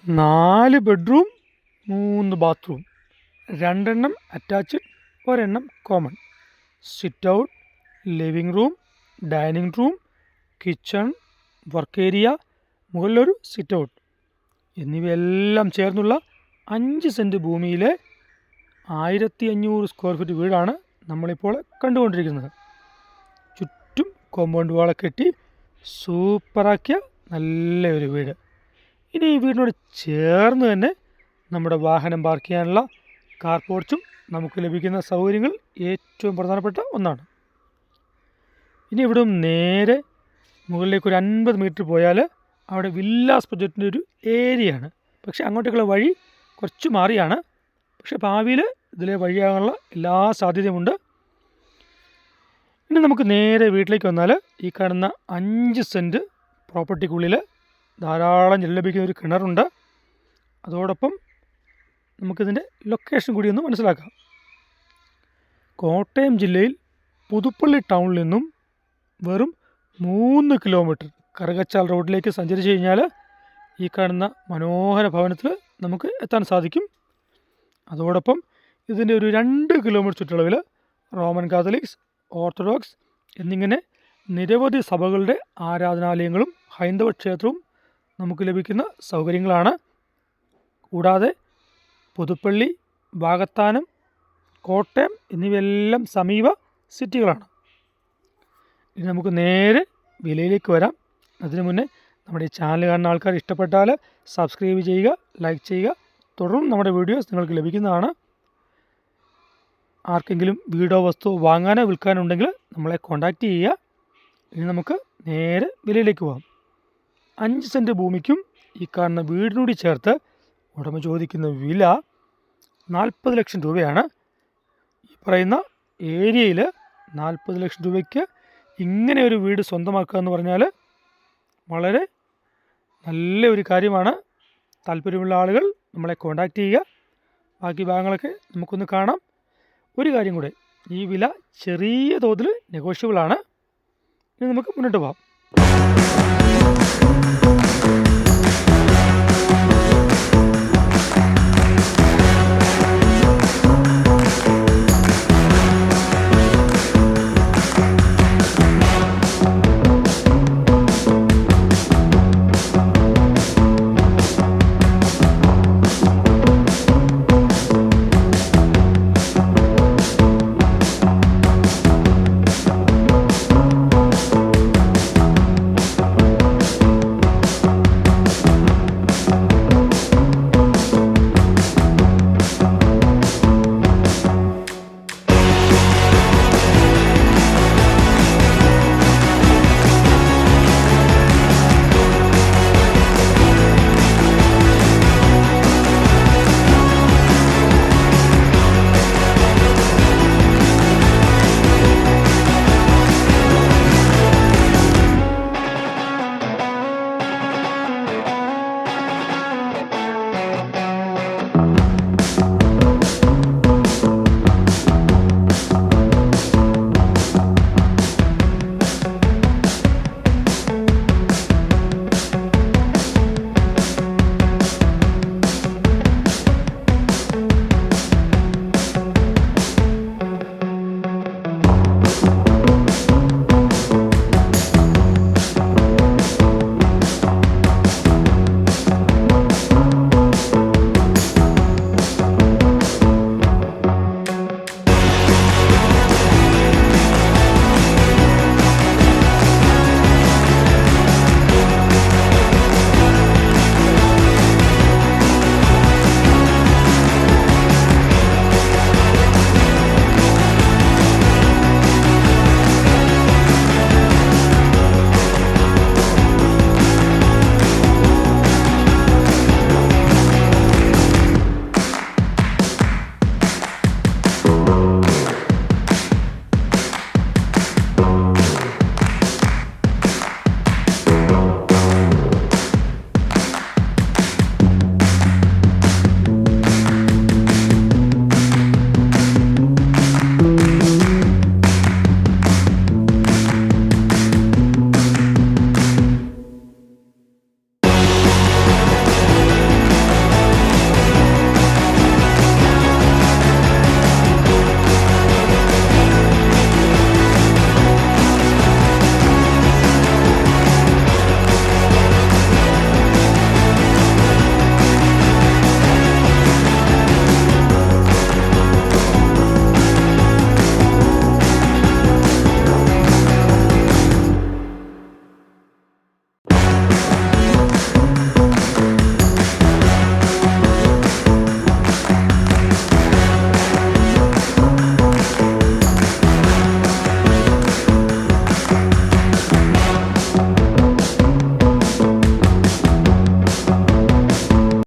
4 bedroom 3 bathroom, 2 എണ്ണം attached, 1 എണ്ണം common. Sit out, living room, dining room, kitchen, work area, മുകളിലൊരു sit out എന്നിവയെല്ലാം ചേർന്നുള്ള 5 സെൻറ്റ് ഭൂമിയിലെ 1500 സ്ക്വയർ ഫീറ്റ് വീടാണ് നമ്മളിപ്പോൾ കണ്ടുകൊണ്ടിരിക്കുന്നത്. ചുറ്റും കോമ്പൗണ്ട് വാള കെട്ടി സൂപ്പറാക്കിയ നല്ലൊരു വീട്. ഇനി ഈ വീടിനോട് ചേർന്ന് തന്നെ നമ്മുടെ വാഹനം പാർക്ക് ചെയ്യാനുള്ള കാർ പോർച്ചും നമുക്ക് ലഭിക്കുന്ന സൗകര്യങ്ങൾ ഏറ്റവും പ്രധാനപ്പെട്ട ഒന്നാണ്. ഇനി ഇവിടെ നേരെ മുകളിലേക്ക് ഒരു 50 മീറ്റർ പോയാൽ അവിടെ വില്ലാസ് പ്രൊജക്റ്റിൻ്റെ ഒരു ഏരിയയാണ്. പക്ഷേ അങ്ങോട്ടേക്കുള്ള വഴി കുറച്ച് മാറിയാണ്. പക്ഷേ ഭാവിയിൽ ഇതിലെ വഴിയാകാനുള്ള എല്ലാ സാധ്യതയുമുണ്ട്. ഇനി നമുക്ക് നേരെ വീട്ടിലേക്ക് വന്നാൽ ഈ കാണുന്ന 5 സെൻറ്റ് പ്രോപ്പർട്ടിക്കുള്ളിൽ ധാരാളം ജലം ലഭിക്കുന്ന ഒരു കിണറുണ്ട്. അതോടൊപ്പം നമുക്കിതിൻ്റെ ലൊക്കേഷൻ കൂടി ഒന്ന് മനസ്സിലാക്കാം. കോട്ടയം ജില്ലയിൽ പുതുപ്പള്ളി ടൗണിൽ നിന്നും വെറും 3 കിലോമീറ്റർ കറുകച്ചാൽ റോഡിലേക്ക് സഞ്ചരിച്ച് കഴിഞ്ഞാൽ ഈ കാണുന്ന മനോഹര ഭവനത്തിൽ നമുക്ക് എത്താൻ സാധിക്കും. അതോടൊപ്പം ഇതിൻ്റെ ഒരു 2 കിലോമീറ്റർ ചുറ്റളവിൽ റോമൻ കാത്തലിക്സ്, ഓർത്തഡോക്സ് എന്നിങ്ങനെ നിരവധി സഭകളുടെ ആരാധനാലയങ്ങളും ഹൈന്ദവ ക്ഷേത്രവും നമുക്ക് ലഭിക്കുന്ന സൗകര്യങ്ങളാണ്. കൂടാതെ പുതുപ്പള്ളി, വാകത്താനം, കോട്ടയം എന്നിവയെല്ലാം സമീപ സിറ്റികളാണ്. ഇനി നമുക്ക് നേരെ വിലയിലേക്ക് വരാം. അതിനു മുന്നേ നമ്മുടെ ഈ ചാനൽ കാണുന്ന ആൾക്കാർ ഇഷ്ടപ്പെട്ടാൽ സബ്സ്ക്രൈബ് ചെയ്യുക, ലൈക്ക് ചെയ്യുക. തുടർന്നും നമ്മുടെ വീഡിയോസ് നിങ്ങൾക്ക് ലഭിക്കുന്നതാണ്. ആർക്കെങ്കിലും വീടോ വസ്തുവോ വാങ്ങാനോ വിൽക്കാനോ ഉണ്ടെങ്കിൽ നമ്മളെ കോൺടാക്റ്റ് ചെയ്യുക. ഇനി നമുക്ക് നേരെ വിലയിലേക്ക് പോകാം. 5 സെൻറ്റ് ഭൂമിക്കും ഈ കാണുന്ന വീടിനോട് ചേർത്ത് ഉടമ ചോദിക്കുന്ന വില 40 ലക്ഷം രൂപയാണ്. ഈ പറയുന്ന ഏരിയയിൽ 40 ലക്ഷം രൂപയ്ക്ക് ഇങ്ങനെ ഒരു വീട് സ്വന്തമാക്കുക എന്ന് പറഞ്ഞാൽ വളരെ നല്ല ഒരു കാര്യമാണ്. താല്പര്യമുള്ള ആളുകൾ നമ്മളെ കോൺടാക്റ്റ് ചെയ്യുക. ബാക്കി ഭാഗങ്ങളൊക്കെ നമുക്കൊന്ന് കാണാം. ഒരു കാര്യം കൂടെ, ഈ വില ചെറിയ തോതിൽ നെഗോഷ്യബിളാണ്. ഇനി നമുക്ക് മുന്നോട്ട് പോകാം.